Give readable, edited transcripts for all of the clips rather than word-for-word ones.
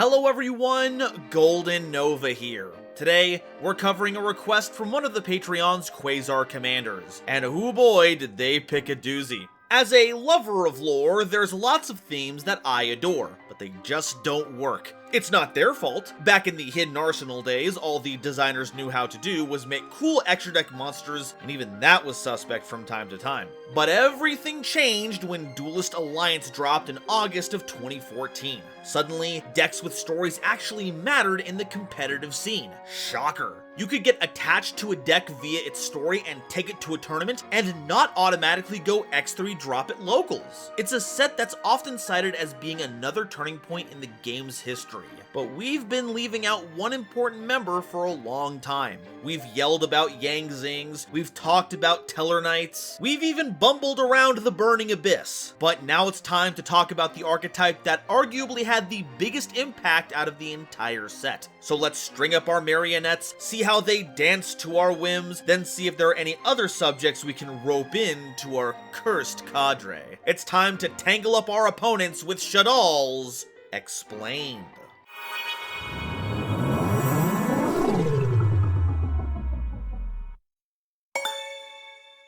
Hello everyone, GoldenNova here. Today, we're covering a request from one of the Patreon's Quasar commanders, and oh boy did they pick a doozy. As a lover of lore, there's lots of themes that I adore, but they just don't work. It's not their fault. Back in the Hidden Arsenal days, all the designers knew how to do was make cool extra deck monsters, and even that was suspect from time to time. But everything changed when Duelist Alliance dropped in August of 2014. Suddenly, decks with stories actually mattered in the competitive scene. Shocker. You could get attached to a deck via its story and take it to a tournament, and not automatically go X3 drop at locals. It's a set that's often cited as being another turning point in the game's history. But we've been leaving out one important member for a long time. We've yelled about Yang Zings, we've talked about Teller Knights, we've even bumbled around the Burning Abyss. But now it's time to talk about the archetype that arguably had the biggest impact out of the entire set. So let's string up our marionettes, see how they dance to our whims, then see if there are any other subjects we can rope in to our cursed cadre. It's time to tangle up our opponents with Shaddolls Explained.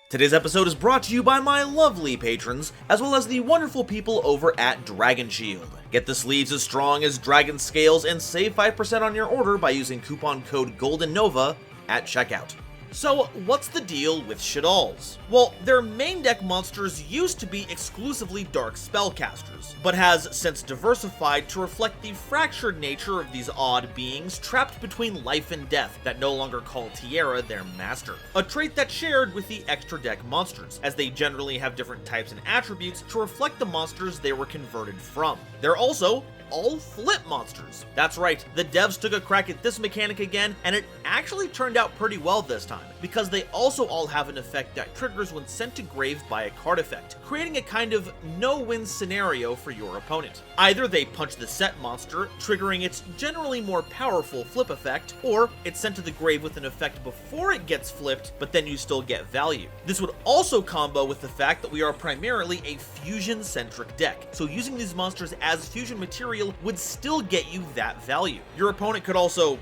Today's episode is brought to you by my lovely patrons, as well as the wonderful people over at Dragon Shield. Get the sleeves as strong as dragon scales and save 5% on your order by using coupon code GoldenNova at checkout. So, what's the deal with Shaddolls? Well, their main deck monsters used to be exclusively dark spellcasters, but has since diversified to reflect the fractured nature of these odd beings trapped between life and death that no longer call Tierra their master. A trait that's shared with the extra deck monsters, as they generally have different types and attributes to reflect the monsters they were converted from. They're also all flip monsters. That's right, the devs took a crack at this mechanic again, and it actually turned out pretty well this time, because they also all have an effect that triggers when sent to grave by a card effect, creating a kind of no-win scenario for your opponent. Either they punch the set monster, triggering its generally more powerful flip effect, or it's sent to the grave with an effect before it gets flipped, but then you still get value. This would also combo with the fact that we are primarily a fusion-centric deck, so using these monsters as fusion material would still get you that value. Your opponent could also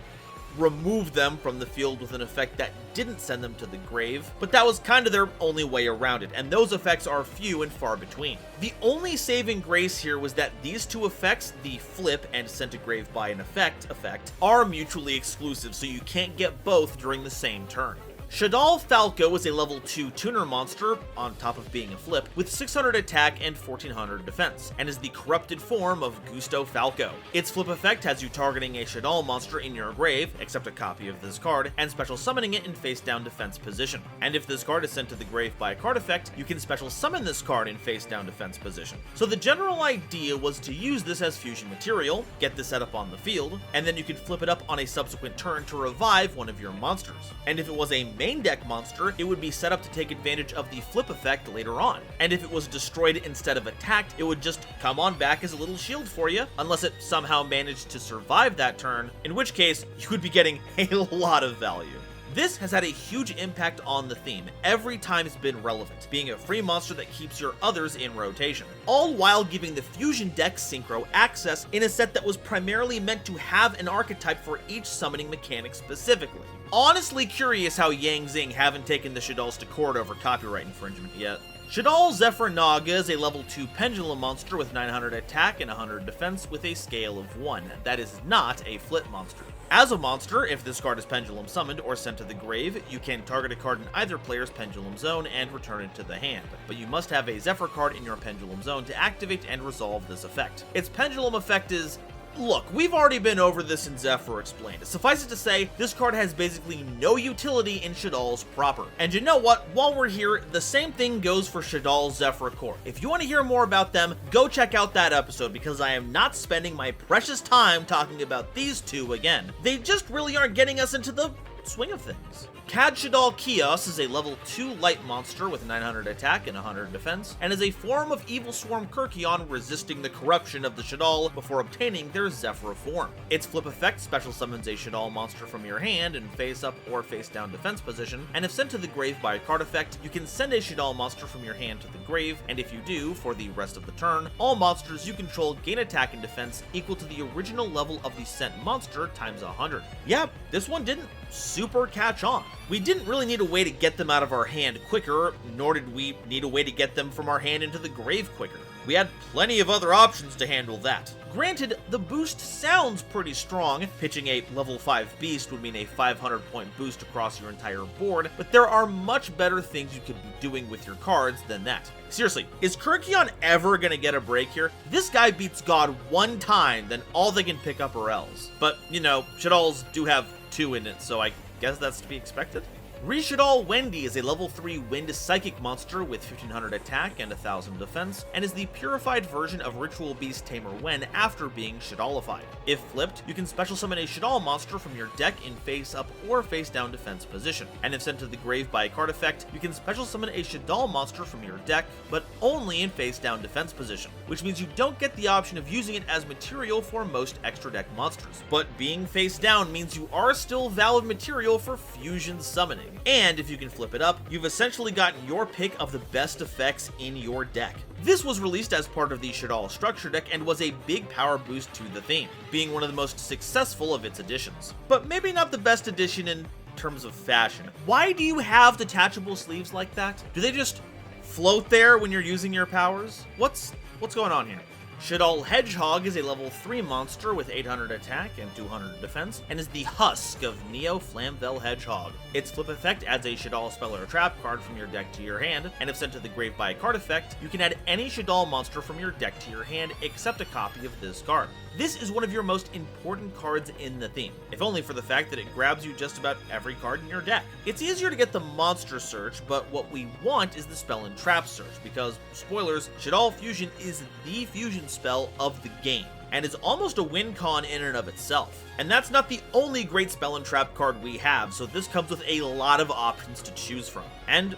remove them from the field with an effect that didn't send them to the grave, but that was kind of their only way around it, and those effects are few and far between. The only saving grace here was that these two effects, the flip and sent to grave by an effect, are mutually exclusive, so you can't get both during the same turn. Shaddoll Falco is a level 2 tuner monster, on top of being a flip, with 600 attack and 1400 defense, and is the corrupted form of Gusto Falco. Its flip effect has you targeting a Shaddoll monster in your grave, except a copy of this card, and special summoning it in face down defense position. And if this card is sent to the grave by a card effect, you can special summon this card in face down defense position. So the general idea was to use this as fusion material, get this set up on the field, and then you could flip it up on a subsequent turn to revive one of your monsters. And if it was a main deck monster, it would be set up to take advantage of the flip effect later on. And if it was destroyed instead of attacked, it would just come on back as a little shield for you, unless it somehow managed to survive that turn, in which case you would be getting a lot of value. This has had a huge impact on the theme every time it's been relevant, being a free monster that keeps your others in rotation, all while giving the fusion deck synchro access in a set that was primarily meant to have an archetype for each summoning mechanic specifically. Honestly curious how Yang Zing haven't taken the Shaddolls to court over copyright infringement yet. Shaddoll Zephyr Naga is a level 2 pendulum monster with 900 attack and 100 defense with a scale of 1. That is not a flip monster. As a monster, if this card is pendulum summoned or sent to the grave, you can target a card in either player's pendulum zone and return it to the hand, but you must have a Zephyr card in your pendulum zone to activate and resolve this effect. Its pendulum effect is... Look, we've already been over this in Zephyr Explained. Suffice it to say, this card has basically no utility in Shaddolls proper. And you know what? While we're here, the same thing goes for Shaddoll Zephyr Core. If you want to hear more about them, go check out that episode, because I am not spending my precious time talking about these two again. They just really aren't getting us into the swing of things. Cad Shaddoll Kios is a level 2 light monster with 900 attack and 100 defense, and is a form of Evil Swarm Kyrkion resisting the corruption of the Shaddol before obtaining their Zephyr form. Its flip effect special summons a Shaddol monster from your hand in face up or face down defense position, and if sent to the grave by a card effect, you can send a Shaddol monster from your hand to the grave, and if you do, for the rest of the turn, all monsters you control gain attack and defense equal to the original level of the sent monster times 100. Yeah, this one didn't super catch on. We didn't really need a way to get them out of our hand quicker, nor did we need a way to get them from our hand into the grave quicker. We had plenty of other options to handle that. Granted, the boost sounds pretty strong. Pitching a level 5 beast would mean a 500 point boost across your entire board, but there are much better things you could be doing with your cards than that. Seriously, is Kyrkion ever gonna get a break here? This guy beats God one time, then all they can pick up are L's. But, you know, Shaddolls do have 2 in it, so I guess that's to be expected. Shaddoll Wendy is a level 3 wind psychic monster with 1500 attack and 1000 defense, and is the purified version of Ritual Beast Tamer Wen after being Shaddollified. If flipped, you can special summon a Shaddol monster from your deck in face up or face down defense position, and if sent to the grave by a card effect, you can special summon a Shaddol monster from your deck, but only in face down defense position, which means you don't get the option of using it as material for most extra deck monsters. But being face down means you are still valid material for fusion summoning. And if you can flip it up, you've essentially gotten your pick of the best effects in your deck. This was released as part of the Shaddoll structure deck and was a big power boost to the theme, being one of the most successful of its additions. But maybe not the best addition in terms of fashion. Why do you have detachable sleeves like that? Do they just float there when you're using your powers? What's going on here? Shaddoll Hedgehog is a level 3 monster with 800 attack and 200 defense, and is the husk of Neo Flamvel Hedgehog. Its flip effect adds a Shaddol spell or trap card from your deck to your hand, and if sent to the grave by a card effect, you can add any Shaddol monster from your deck to your hand except a copy of this card. This is one of your most important cards in the theme, if only for the fact that it grabs you just about every card in your deck. It's easier to get the monster search, but what we want is the spell and trap search, because, spoilers, Shaddol Fusion is the fusion spell of the game, and is almost a win con in and of itself. And that's not the only great spell and trap card we have, so this comes with a lot of options to choose from. And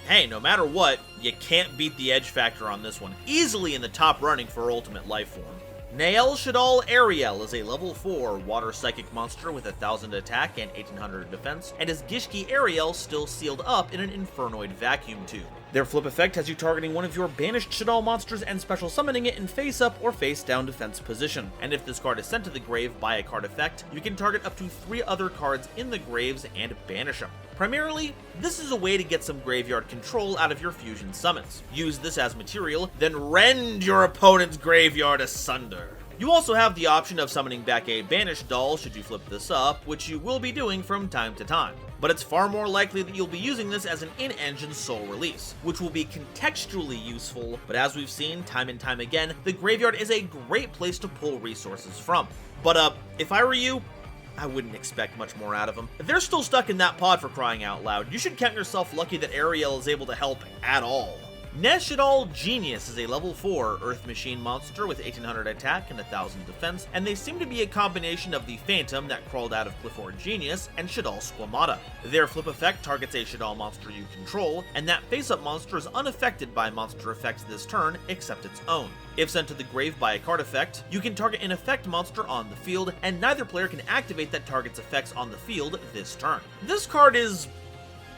hey, no matter what, you can't beat the edge factor on this one. Easily in the top running for Ultimate Lifeform. Nael Shaddoll Ariel is a level 4 water psychic monster with 1000 attack and 1800 defense, and is Gishki Ariel still sealed up in an Infernoid vacuum tube. Their flip effect has you targeting one of your banished Shaddoll monsters and special summoning it in face up or face down defense position, and if this card is sent to the grave by a card effect, you can target up to 3 other cards in the graves and banish them. Primarily, this is a way to get some graveyard control out of your fusion summons. Use this as material, then rend your opponent's graveyard asunder. You also have the option of summoning back a banished doll should you flip this up, which you will be doing from time to time. But it's far more likely that you'll be using this as an in-engine soul release, which will be contextually useful, but as we've seen time and time again, the graveyard is a great place to pull resources from. But if I were you, I wouldn't expect much more out of them. If they're still stuck in that pod for crying out loud, you should count yourself lucky that Ariel is able to help at all. Shaddoll Genius is a level 4 Earth Machine monster with 1800 attack and 1000 defense, and they seem to be a combination of the Phantom that crawled out of Clifford Genius and Shaddoll Squamata. Their flip effect targets a Shaddoll monster you control, and that face-up monster is unaffected by monster effects this turn except its own. If sent to the grave by a card effect, you can target an effect monster on the field, and neither player can activate that target's effects on the field this turn. This card is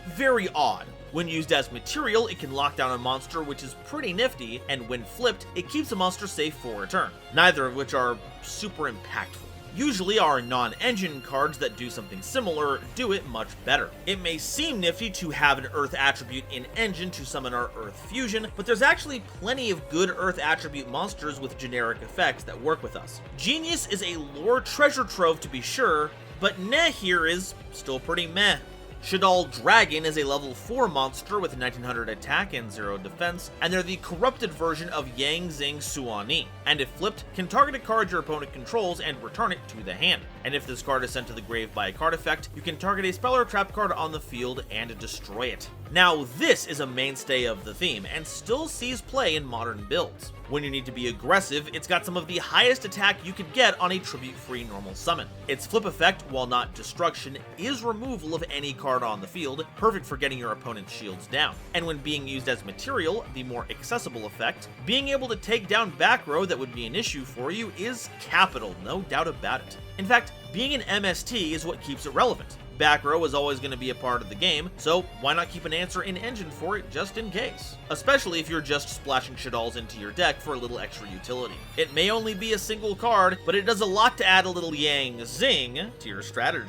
very odd. When used as material, it can lock down a monster, which is pretty nifty, and when flipped, it keeps a monster safe for a turn, neither of which are super impactful. Usually our non-engine cards that do something similar do it much better. It may seem nifty to have an Earth attribute in engine to summon our Earth Fusion, but there's actually plenty of good Earth attribute monsters with generic effects that work with us. Genius is a lore treasure trove to be sure, but Neh here is still pretty meh. Shaddoll Dragon is a level 4 monster with 1900 attack and 0 defense, and they're the corrupted version of Yang Zing Suani, and if flipped, can target a card your opponent controls and return it to the hand. And if this card is sent to the grave by a card effect, you can target a spell or trap card on the field and destroy it. Now this is a mainstay of the theme, and still sees play in modern builds. When you need to be aggressive, it's got some of the highest attack you could get on a tribute-free normal summon. Its flip effect, while not destruction, is removal of any card card on the field, perfect for getting your opponent's shields down. And when being used as material, the more accessible effect, being able to take down back row that would be an issue for you is capital, no doubt about it. In fact, being an MST is what keeps it relevant. Back row is always going to be a part of the game, so why not keep an answer in engine for it just in case? Especially if you're just splashing Shaddolls into your deck for a little extra utility. It may only be a single card, but it does a lot to add a little yang zing to your strategy.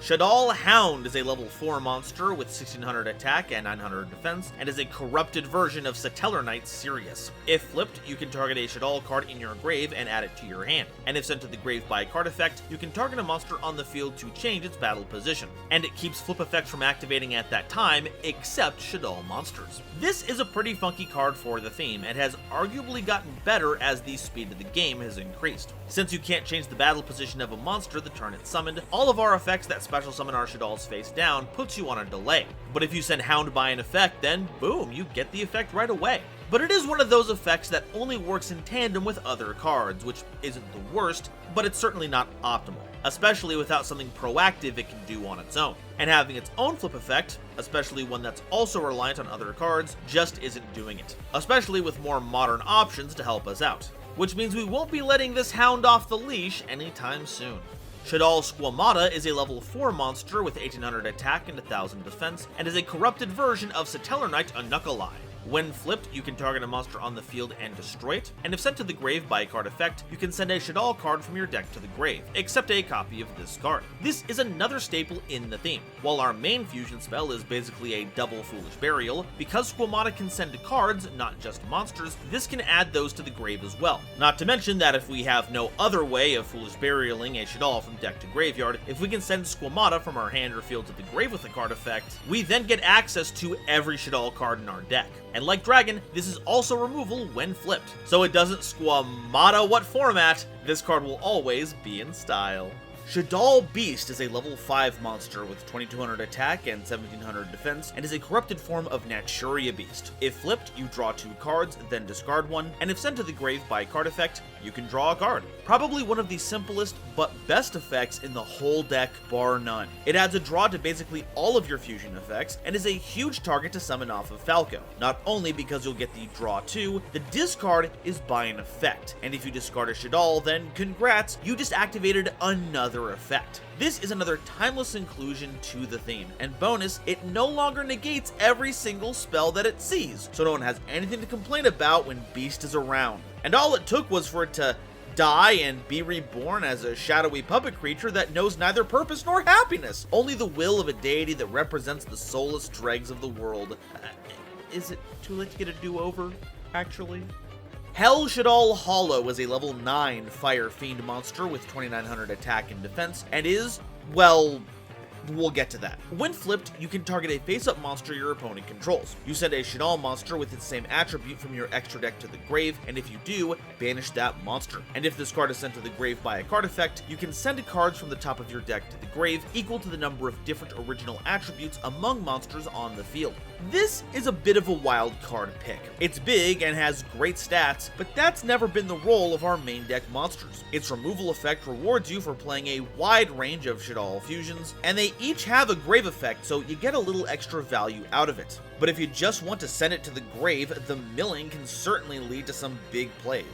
Shaddoll Hound is a level 4 monster with 1600 attack and 900 defense, and is a corrupted version of Satellar Knight Sirius. If flipped, you can target a Shaddoll card in your grave and add it to your hand, and if sent to the grave by a card effect, you can target a monster on the field to change its battle position, and it keeps flip effects from activating at that time, except Shaddoll monsters. This is a pretty funky card for the theme, and has arguably gotten better as the speed of the game has increased. Since you can't change the battle position of a monster the turn it's summoned, all of our effects that special summon our Shaddolls face down puts you on a delay. But if you send Hound by an effect, then boom, you get the effect right away. But it is one of those effects that only works in tandem with other cards, which isn't the worst, but it's certainly not optimal, especially without something proactive it can do on its own. And having its own flip effect, especially one that's also reliant on other cards, just isn't doing it, especially with more modern options to help us out. Which means we won't be letting this Hound off the leash anytime soon. Shaddoll Squamata is a level 4 monster with 1800 attack and 1000 defense, and is a corrupted version of Satellar Knight Anukalai. When flipped, you can target a monster on the field and destroy it, and if sent to the grave by a card effect, you can send a Shaddoll card from your deck to the grave, except a copy of this card. This is another staple in the theme. While our main fusion spell is basically a double Foolish Burial, because Squamata can send cards, not just monsters, this can add those to the grave as well. Not to mention that if we have no other way of Foolish Burialing a Shaddoll from deck to graveyard, if we can send Squamata from our hand or field to the grave with a card effect, we then get access to every Shaddoll card in our deck. And like Dragon, this is also removal when flipped. So it doesn't Squamata what format, this card will always be in style. Shaddoll Beast is a level 5 monster with 2200 attack and 1700 defense, and is a corrupted form of Naturia Beast. If flipped, you draw 2 cards, then discard one, and if sent to the grave by a card effect, you can draw a card. Probably one of the simplest but best effects in the whole deck, bar none. It adds a draw to basically all of your fusion effects, and is a huge target to summon off of Falco. Not only because you'll get the draw 2, the discard is by an effect, and if you discard a Shaddoll, then congrats, you just activated another effect. This is another timeless inclusion to the theme, and bonus, it no longer negates every single spell that it sees, so no one has anything to complain about when Beast is around. And all it took was for it to die and be reborn as a shadowy puppet creature that knows neither purpose nor happiness, only the will of a deity that represents the soulless dregs of the world. Is it too late to get a do-over, actually? Hell Shaddoll Hollow is a level 9 Fire Fiend monster with 2900 attack and defense, and is, well, we'll get to that. When flipped, you can target a face-up monster your opponent controls. You send a Shaddoll monster with its same attribute from your extra deck to the grave, and if you do, banish that monster. And if this card is sent to the grave by a card effect, you can send cards from the top of your deck to the grave equal to the number of different original attributes among monsters on the field. This is a bit of a wild card pick. It's big and has great stats, but that's never been the role of our main deck monsters. Its removal effect rewards you for playing a wide range of Shaddoll fusions, and they each have a grave effect, so you get a little extra value out of it. But if you just want to send it to the grave, the milling can certainly lead to some big plays,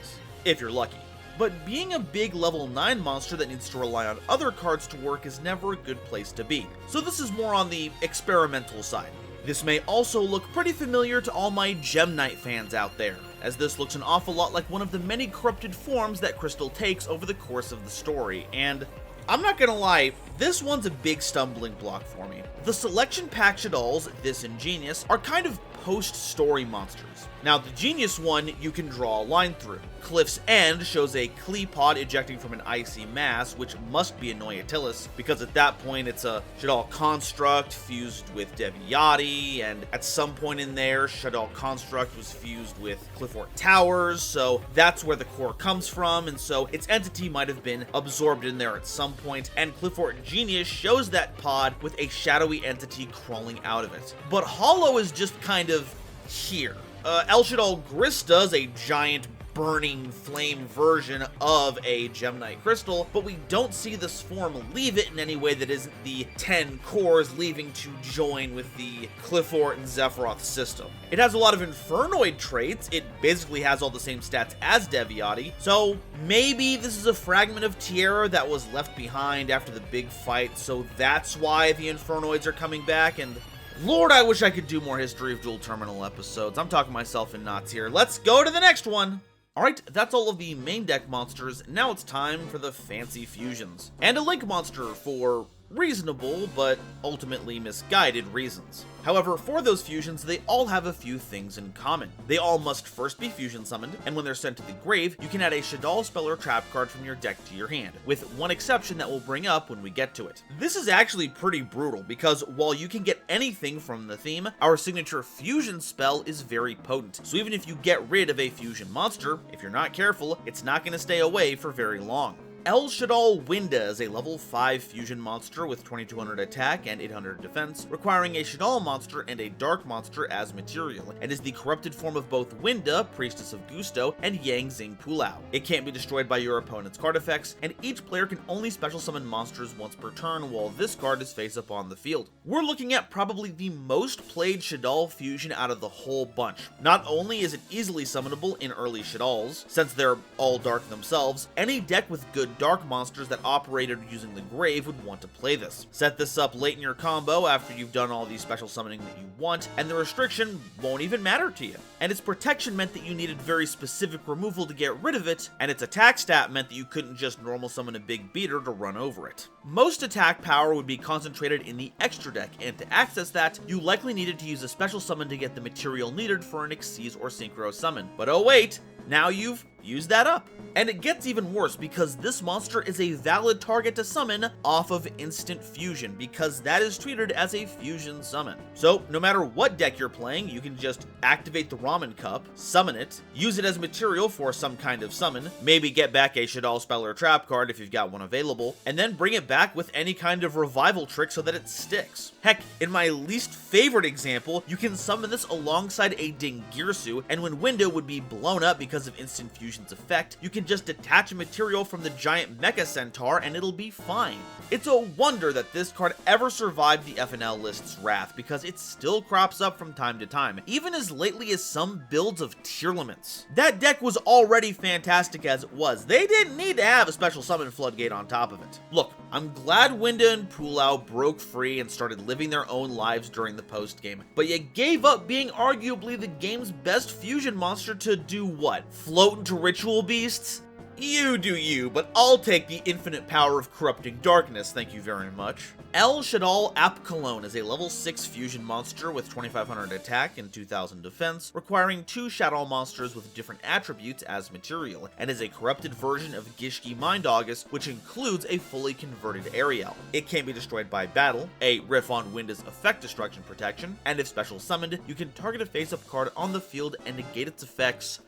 if you're lucky. But being a big level 9 monster that needs to rely on other cards to work is never a good place to be. So this is more on the experimental side. This may also look pretty familiar to all my Gem Knight fans out there, as this looks an awful lot like one of the many corrupted forms that Crystal takes over the course of the story, and I'm not gonna lie, this one's a big stumbling block for me. The selection pack Shaddolls, this and Genius, are kind of post-story monsters. Now, the Genius one you can draw a line through. Cliff's End shows a Cleapod ejecting from an icy mass, which must be a Noyatilis, because at that point it's a Shaddoll Construct fused with Deviati, and at some point in there, Shaddoll Construct was fused with Cliffort Towers, so that's where the core comes from, and so its entity might have been absorbed in there at some point, and Cliffort Genius shows that pod with a shadowy entity crawling out of it. But Hollow is just kind of here. El Shaddoll Grista is a giant burning flame version of a Gemnite crystal, but we don't see this form leave it in any way that isn't the 10 cores leaving to join with the Cliffort and Zephyroth system. It has a lot of Infernoid traits. It basically has all the same stats as Deviati, so maybe this is a fragment of Tierra that was left behind after the big fight, so that's why the Infernoids are coming back. And Lord, I wish I could do more History of Dual Terminal episodes. I'm talking myself in knots here. Let's go to the next one! Alright, that's all of the main deck monsters. Now it's time for the fancy fusions. And a Link monster for reasonable, but ultimately misguided reasons. However, for those fusions, they all have a few things in common. They all must first be fusion summoned, and when they're sent to the grave, you can add a Shaddoll spell or trap card from your deck to your hand, with one exception that we'll bring up when we get to it. This is actually pretty brutal, because while you can get anything from the theme, our signature fusion spell is very potent. So even if you get rid of a fusion monster, if you're not careful, it's not going to stay away for very long. El Shaddoll Winda is a level 5 fusion monster with 2200 attack and 800 defense, requiring a Shaddoll monster and a Dark monster as material, and is the corrupted form of both Winda, Priestess of Gusto, and Yang Xing Pulao. It can't be destroyed by your opponent's card effects, and each player can only special summon monsters once per turn while this card is face up on the field. We're looking at probably the most played Shaddoll fusion out of the whole bunch. Not only is it easily summonable in early Shaddolls, since they're all dark themselves, any deck with good dark monsters that operated using the grave would want to play this. Set this up late in your combo after you've done all the special summoning that you want, and the restriction won't even matter to you. And its protection meant that you needed very specific removal to get rid of it, and its attack stat meant that you couldn't just normal summon a big beater to run over it. Most attack power would be concentrated in the extra deck, and to access that, you likely needed to use a special summon to get the material needed for an Xyz or Synchro summon. But oh wait, now you've used that up. And it gets even worse because this monster is a valid target to summon off of instant fusion, because that is treated as a fusion summon. So no matter what deck you're playing, you can just activate the Ramen Cup, summon it, use it as material for some kind of summon, maybe get back a Shaddoll spell or trap card if you've got one available, and then bring it back with any kind of revival trick so that it sticks. Heck, in my least favorite example, you can summon this alongside a Dingirsu, and when Window would be blown up because of instant fusion's effect, you can just detach a material from the giant Mecha Centaur and it'll be fine. It's a wonder that this card ever survived the FNL list's wrath, because it still crops up from time to time, even as lately as some builds of Tearlaments. That deck was already fantastic as it was. They didn't need to have a special summon floodgate on top of it. Look, I'm glad Winda and Pulao broke free and started living their own lives during the post-game, but you gave up being arguably the game's best fusion monster to do what? Float into Ritual Beasts? You do you, but I'll take the infinite power of corrupting darkness, thank you very much. El Shaddoll Ap Cologne is a level 6 fusion monster with 2500 attack and 2000 defense, requiring 2 Shaddoll monsters with different attributes as material, and is a corrupted version of Gishki Mind August, which includes a fully converted Ariel. It can't be destroyed by battle, a riff on Winda's effect destruction protection, and if special summoned, you can target a face-up card on the field and negate its effects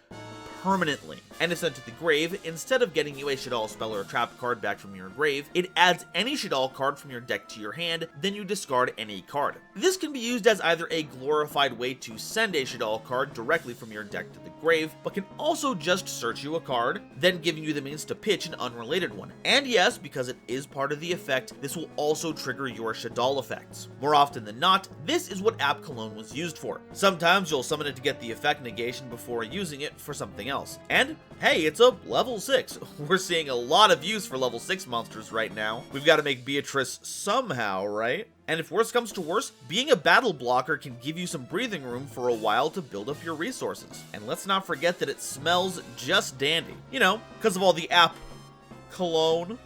permanently. And is sent to the grave, instead of getting you a Shaddoll spell or trap card back from your grave, it adds any Shaddoll card from your deck to your hand, then you discard any card. This can be used as either a glorified way to send a Shaddoll card directly from your deck to the grave, but can also just search you a card, then giving you the means to pitch an unrelated one. And yes, because it is part of the effect, this will also trigger your Shaddoll effects. More often than not, this is what Ap Cologne was used for. Sometimes you'll summon it to get the effect negation before using it for something else. And hey, it's a level 6. We're seeing a lot of use for level 6 monsters right now. We've got to make Beatrice somehow, right? And if worse comes to worse, being a battle blocker can give you some breathing room for a while to build up your resources. And let's not forget that it smells just dandy. You know, because of all the Ap Cologne.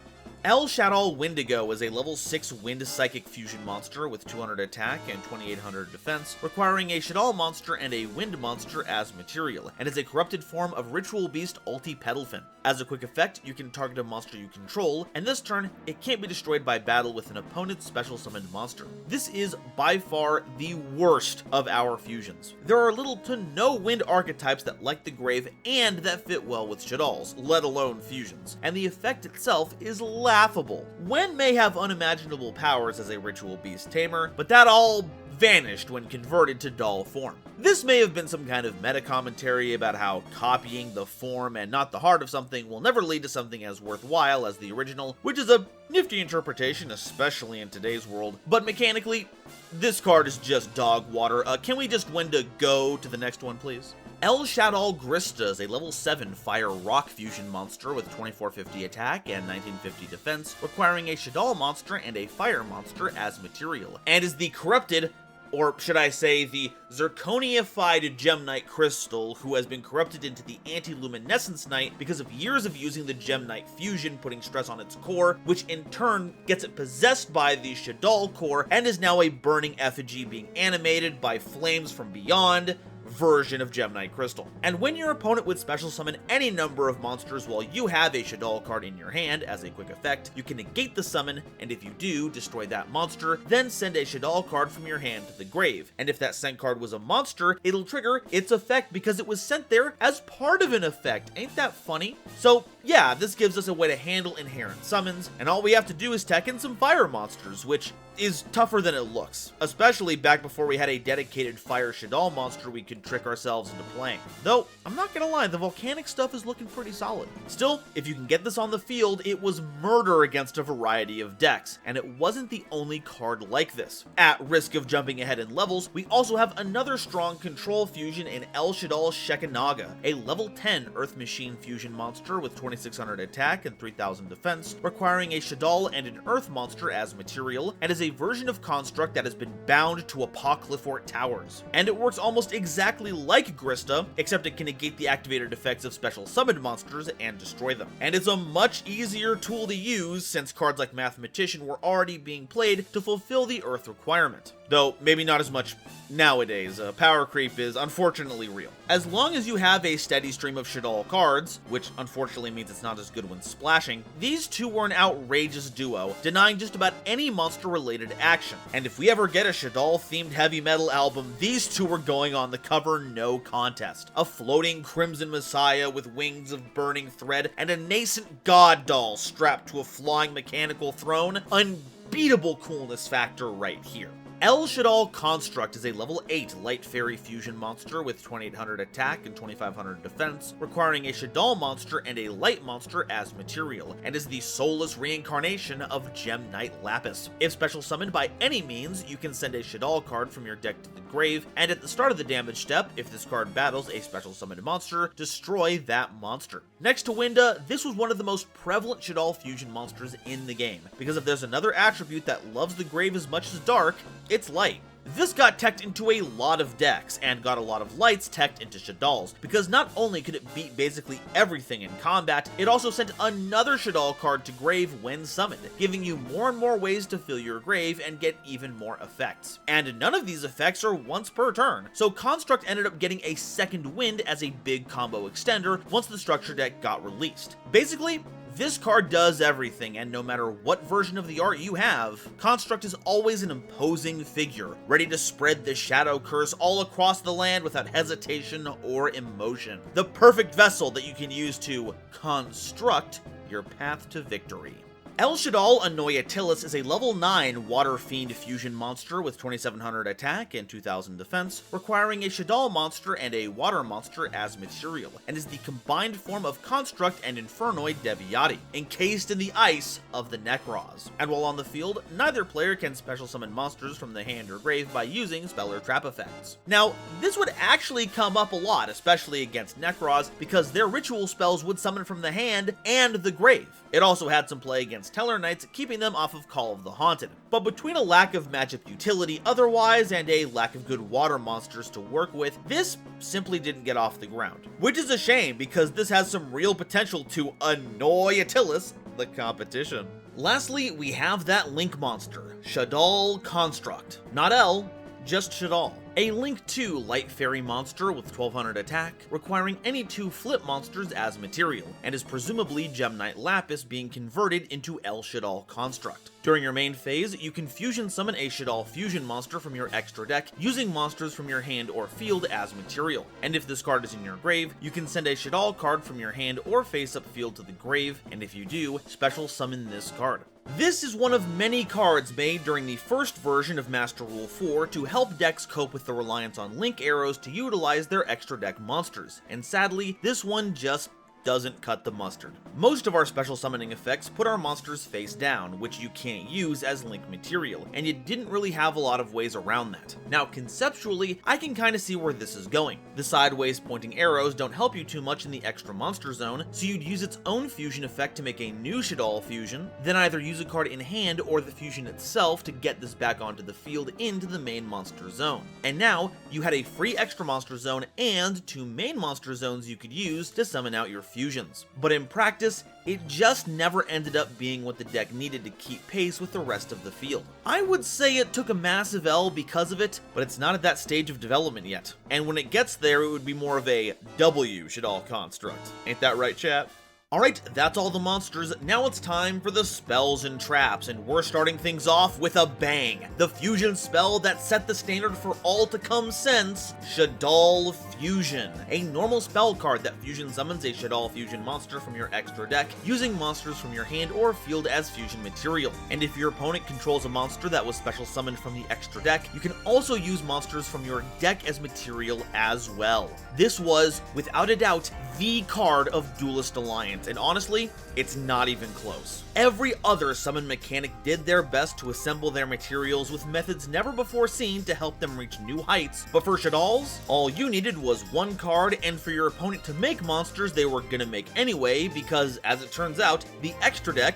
El Shaddoll Windigo is a level 6 Wind Psychic Fusion monster with 200 attack and 2800 defense, requiring a Shaddoll monster and a Wind monster as material, and is a corrupted form of Ritual Beast Ulti Pedalfin. As a quick effect, you can target a monster you control, and this turn, it can't be destroyed by battle with an opponent's special summoned monster. This is by far the worst of our fusions. There are little to no wind archetypes that like the grave and that fit well with Shaddolls, let alone fusions, and the effect itself is lousy laughable. Wen may have unimaginable powers as a ritual beast tamer, but that all vanished when converted to doll form. This may have been some kind of meta commentary about how copying the form and not the heart of something will never lead to something as worthwhile as the original, which is a nifty interpretation, especially in today's world. But mechanically, this card is just dog water. Can we just when to go to the next one, please? El Shaddoll Grista is a level 7 Fire Rock Fusion monster with 2450 attack and 1950 defense, requiring a Shaddoll monster and a Fire monster as material, and is the corrupted, or should I say the zirconified Gem Knight crystal, who has been corrupted into the anti-luminescence knight because of years of using the Gem Knight fusion, putting stress on its core, which in turn gets it possessed by the Shaddoll core, and is now a burning effigy being animated by flames from beyond version of Gem Knight Crystal. And when your opponent would special summon any number of monsters while you have a Shaddoll card in your hand as a quick effect, you can negate the summon, and if you do, destroy that monster, then send a Shaddoll card from your hand to the grave. And if that sent card was a monster, it'll trigger its effect because it was sent there as part of an effect. Ain't that funny? So yeah, this gives us a way to handle inherent summons, and all we have to do is tech in some fire monsters, which is tougher than it looks, especially back before we had a dedicated fire Shaddoll monster we could trick ourselves into playing. Though, I'm not gonna lie, the volcanic stuff is looking pretty solid. Still, if you can get this on the field, it was murder against a variety of decks, and it wasn't the only card like this. At risk of jumping ahead in levels, we also have another strong control fusion in El Shaddoll Shekanaga, a level 10 Earth Machine fusion monster with 2600 attack and 3000 defense, requiring a Shaddoll and an Earth monster as material, and is a version of Construct that has been bound to Apocryphort towers. And it works almost exactly like Grista, except it can negate the activated effects of special summoned monsters and destroy them. And it's a much easier tool to use since cards like Mathematician were already being played to fulfill the Earth requirement. Though, maybe not as much nowadays. Power creep is unfortunately real. As long as you have a steady stream of Shaddoll cards, which unfortunately means it's not as good when splashing, these two were an outrageous duo, denying just about any monster-related action. And if we ever get a Shaddoll-themed heavy metal album, these two are going on the cover, no contest. A floating Crimson Messiah with wings of burning thread, and a nascent god doll strapped to a flying mechanical throne. Unbeatable coolness factor right here. El Shaddoll Construct is a level 8 Light Fairy Fusion monster with 2800 attack and 2500 defense, requiring a Shaddoll monster and a Light monster as material, and is the soulless reincarnation of Gem Knight Lapis. If special summoned by any means, you can send a Shaddoll card from your deck to the grave, and at the start of the damage step, if this card battles a special summoned monster, destroy that monster. Next to Winda, this was one of the most prevalent Shaddoll fusion monsters in the game, because if there's another attribute that loves the grave as much as dark, it's light. This got teched into a lot of decks, and got a lot of lights teched into Shaddolls, because not only could it beat basically everything in combat, it also sent another Shaddoll card to grave when summoned, giving you more and more ways to fill your grave and get even more effects. And none of these effects are once per turn, so Construct ended up getting a second wind as a big combo extender once the structure deck got released. Basically, this card does everything, and no matter what version of the art you have, Construct is always an imposing figure, ready to spread the shadow curse all across the land without hesitation or emotion. The perfect vessel that you can use to construct your path to victory. El Shaddoll Anoyatilis is a level 9 Water Fiend fusion monster with 2700 attack and 2000 defense, requiring a Shaddoll monster and a Water monster as material, and is the combined form of Construct and Infernoid Deviati, encased in the ice of the Necros. And while on the field, neither player can special summon monsters from the hand or grave by using spell or trap effects. Now, this would actually come up a lot, especially against Necros, because their ritual spells would summon from the hand and the grave. It also had some play against Teller Knights, keeping them off of Call of the Haunted. But between a lack of matchup utility otherwise and a lack of good water monsters to work with, this simply didn't get off the ground. Which is a shame, because this has some real potential to annoy Attilis, the competition. Lastly, we have that Link monster, Shaddoll Construct. Not El, just Shaddoll. A Link 2 Light Fairy monster with 1200 attack, requiring any 2 flip monsters as material, and is presumably Gem Knight Lapis being converted into El Shaddoll construct. During your main phase, you can fusion summon a Shaddoll fusion monster from your extra deck using monsters from your hand or field as material. And if this card is in your grave, you can send a Shaddoll card from your hand or face-up field to the grave, and if you do, special summon this card. This is one of many cards made during the first version of Master Rule 4 to help decks cope with the reliance on link arrows to utilize their extra deck monsters, and sadly, this one just doesn't cut the mustard. Most of our special summoning effects put our monsters face down, which you can't use as link material, and you didn't really have a lot of ways around that. Now conceptually, I can kinda see where this is going. The sideways pointing arrows don't help you too much in the extra monster zone, so you'd use its own fusion effect to make a new Shaddoll fusion, then either use a card in hand or the fusion itself to get this back onto the field into the main monster zone. And now, you had a free extra monster zone and 2 main monster zones you could use to summon out your fusions. But in practice, it just never ended up being what the deck needed to keep pace with the rest of the field. I would say it took a massive L because of it, but it's not at that stage of development yet. And when it gets there, it would be more of a W Shaddoll construct. Ain't that right, chat? Alright, that's all the monsters. Now it's time for the spells and traps, and we're starting things off with a bang. The fusion spell that set the standard for all to come since, Shaddoll Fusion. A normal spell card that fusion summons a Shaddoll fusion monster from your extra deck, using monsters from your hand or field as fusion material. And if your opponent controls a monster that was special summoned from the extra deck, you can also use monsters from your deck as material as well. This was, without a doubt, the card of Duelist Alliance, and honestly, it's not even close. Every other summon mechanic did their best to assemble their materials with methods never before seen to help them reach new heights, but for Shaddolls, all you needed was 1 card, and for your opponent to make monsters they were gonna make anyway, because as it turns out, the extra deck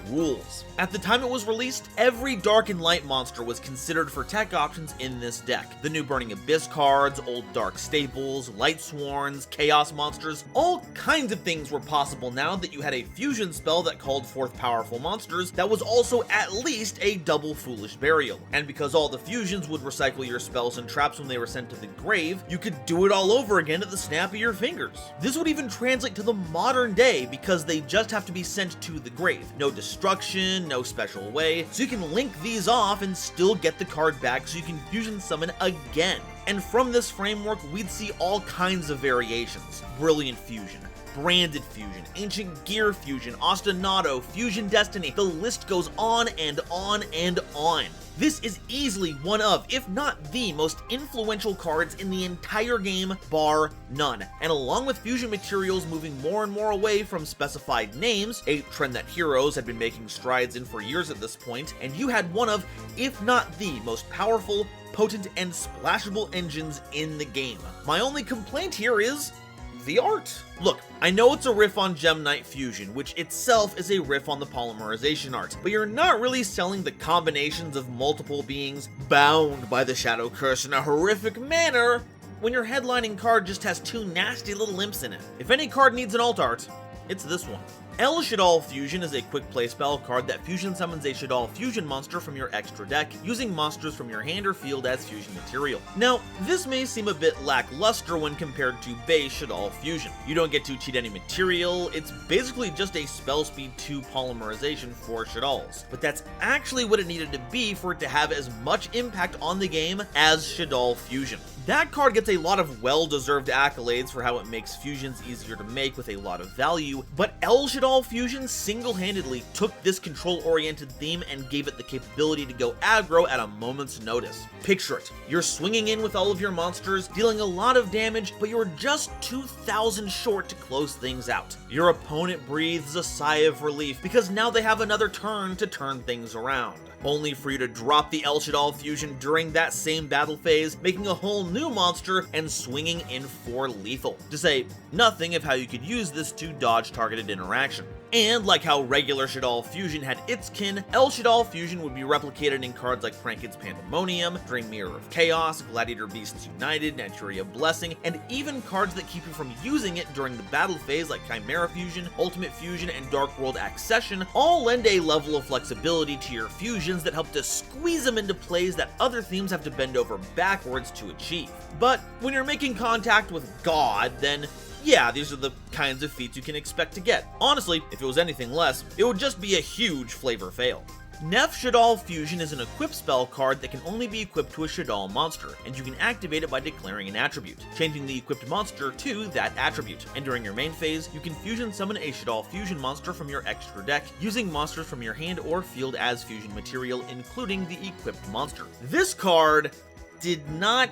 rules. At the time it was released, every Dark and Light monster was considered for tech options in this deck. The new Burning Abyss cards, old Dark staples, Light Sworns, Chaos monsters, all kinds of things were possible now that you had a fusion spell that called forth powerful monsters that was also at least a double Foolish Burial. And because all the fusions would recycle your spells and traps when they were sent to the grave, you could do it all over again at the snap of your fingers. This would even translate to the modern day because they just have to be sent to the grave. No destruction, no special way, so you can link these off and still get the card back so you can fusion summon again. And from this framework, we'd see all kinds of variations. Brilliant Fusion, Branded Fusion, Ancient Gear Fusion, Ostinato, Fusion Destiny, the list goes on and on and on. This is easily one of, if not the most influential cards in the entire game, bar none. And along with fusion materials moving more and more away from specified names, a trend that Heroes had been making strides in for years at this point, and you had one of, if not the most powerful, potent, and splashable engines in the game. My only complaint here is the art. Look, I know it's a riff on Gem Knight Fusion, which itself is a riff on the polymerization art, but you're not really selling the combinations of multiple beings bound by the Shadow Curse in a horrific manner when your headlining card just has 2 nasty little imps in it. If any card needs an alt art, it's this one. El Shaddoll Fusion is a quick play spell card that fusion summons a Shaddoll fusion monster from your extra deck, using monsters from your hand or field as fusion material. Now, this may seem a bit lackluster when compared to base Shaddoll Fusion. You don't get to cheat any material, it's basically just a spell speed 2 polymerization for Shaddolls. But that's actually what it needed to be for it to have as much impact on the game as Shaddoll Fusion. That card gets a lot of well-deserved accolades for how it makes fusions easier to make with a lot of value, but El Shaddoll Fusion single-handedly took this control-oriented theme and gave it the capability to go aggro at a moment's notice. Picture it, you're swinging in with all of your monsters, dealing a lot of damage, but you're just 2,000 short to close things out. Your opponent breathes a sigh of relief because now they have another turn to turn things around, only for you to drop the El Shaddoll Fusion during that same battle phase, making a whole new monster and swinging in for lethal. To say nothing of how you could use this to dodge targeted interaction. And like how regular Shaddoll Fusion had its kin, L Shaddoll Fusion would be replicated in cards like Franken's Pandemonium, Dream Mirror of Chaos, Gladiator Beasts United, Naturia Blessing, and even cards that keep you from using it during the battle phase like Chimera Fusion, Ultimate Fusion, and Dark World Accession all lend a level of flexibility to your fusions that help to squeeze them into plays that other themes have to bend over backwards to achieve. But when you're making contact with God, then yeah, these are the kinds of feats you can expect to get. Honestly, if it was anything less, it would just be a huge flavor fail. Nef Shaddoll Fusion is an equip spell card that can only be equipped to a Shaddoll monster, and you can activate it by declaring an attribute, changing the equipped monster to that attribute. And during your main phase, you can fusion summon a Shaddoll Fusion monster from your extra deck, using monsters from your hand or field as fusion material, including the equipped monster. This card did not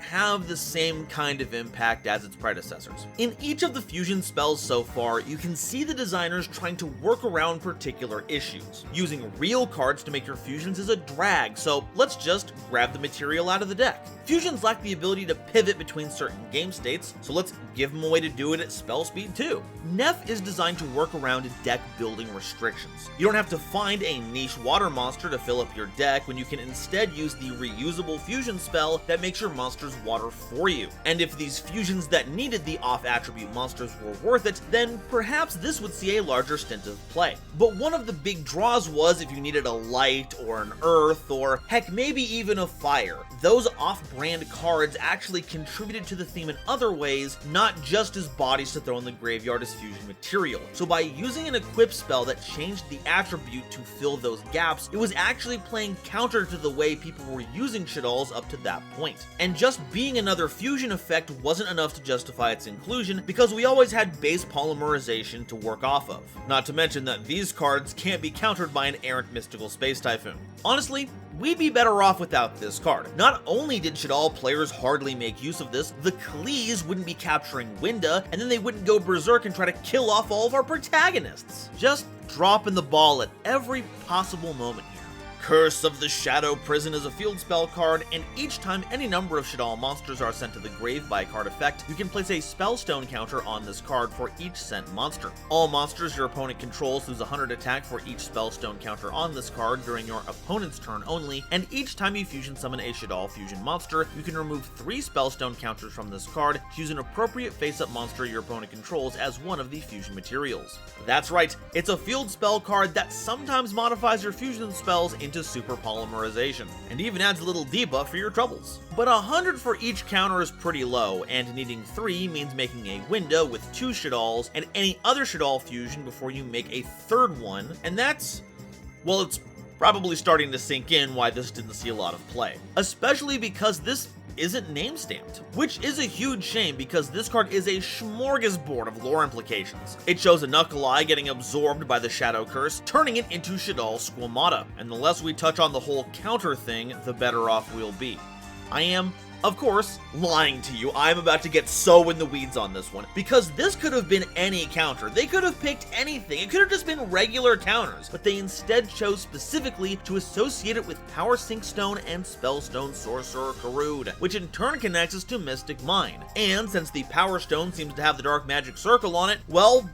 have the same kind of impact as its predecessors. In each of the fusion spells so far, you can see the designers trying to work around particular issues. Using real cards to make your fusions is a drag, so let's just grab the material out of the deck. Fusions lack the ability to pivot between certain game states, so let's give them a way to do it at spell speed too. Nef is designed to work around deck building restrictions. You don't have to find a niche water monster to fill up your deck when you can instead use the reusable fusion spell that makes your monsters water for you. And if these fusions that needed the off-attribute monsters were worth it, then perhaps this would see a larger stint of play. But one of the big draws was if you needed a light or an earth or heck maybe even a fire. Those off-brand cards actually contributed to the theme in other ways, not just as bodies to throw in the graveyard as fusion material. So by using an equip spell that changed the attribute to fill those gaps, it was actually playing counter to the way people were using Shaddolls up to that point. And just being another fusion effect wasn't enough to justify its inclusion because we always had base polymerization to work off of. Not to mention that these cards can't be countered by an errant mystical space typhoon. Honestly, we'd be better off without this card. Not only did Shaddoll players hardly make use of this, the Klees wouldn't be capturing Winda, and then they wouldn't go berserk and try to kill off all of our protagonists. Just dropping the ball at every possible moment here. Curse of the Shadow Prison is a field spell card, and each time any number of Shaddoll monsters are sent to the grave by a card effect, you can place a spellstone counter on this card for each sent monster. All monsters your opponent controls lose 100 attack for each spellstone counter on this card during your opponent's turn only, and each time you fusion summon a Shaddoll fusion monster, you can remove 3 spellstone counters from this card, choose an appropriate face-up monster your opponent controls as one of the fusion materials. That's right, it's a field spell card that sometimes modifies your fusion spells into super polymerization, and even adds a little debuff for your troubles. But 100 for each counter is pretty low, and needing 3 means making a window with 2 Shaddolls and any other Shaddoll fusion before you make a third one, and that's, well, it's probably starting to sink in why this didn't see a lot of play. Especially because this isn't name stamped, which is a huge shame because this card is a smorgasbord of lore implications. It shows a Knuckle Eye getting absorbed by the Shadow Curse, turning it into Shaddoll Squamata, and the less we touch on the whole counter thing, the better off we'll be. I am, of course, lying to you. I'm about to get so in the weeds on this one, because this could have been any counter. They could have picked anything. It could have just been regular counters, but they instead chose specifically to associate it with Power Sink Stone and Spellstone Sorcerer Karud, which in turn connects us to Mystic Mine. And since the Power Stone seems to have the Dark Magic Circle on it, well,